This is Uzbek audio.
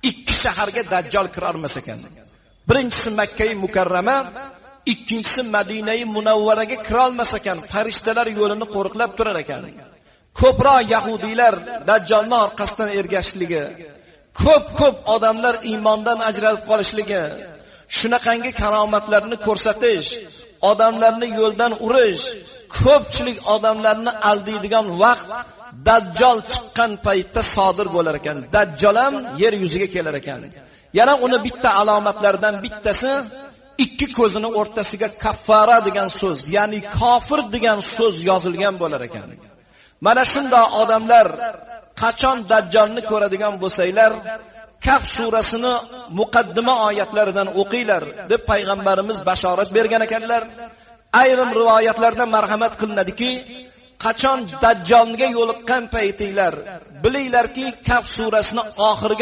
ikki shaharga dajjal kira olmas ekan. Birinchisi Makka-i Mukarrama, ikkinchisi Madina-i Munawvaraga kira olmas ekan. Farishtalar yo'lini qo'riqlab turar ekan. Ko'proq yahudiylar dajjalning orqasidan ergashligi, ko'p odamlar iymondan ajralib qolishligi, shunaqangi karomatlarni ko'rsatish, odamlarni yo'ldan urish, ko'pchilik odamlarni aldaydigan vaqt dajjal chiqqan paytda sodir bo'lar ekan. Dajjal ham yer yuziga kelar ekan. Yana uni bitta alomatlaridan bittasi ikki ko'zini o'rtasiga kaffara degan so'z, ya'ni kofir degan so'z yozilgan bo'lar ekan. Mana shunday odamlar qachon dajjalni ko'radigan bo'lsanglar, Kaf surasini muqaddima oyatlaridan o'qinglar deb payg'ambarimiz bashorat bergan ekanlar. Ayrim rivoyatlarda marhamat qilinadiki, qachon dajjalga yo'liqqan paytinglar, bilinglarki, Kaf surasini oxiriga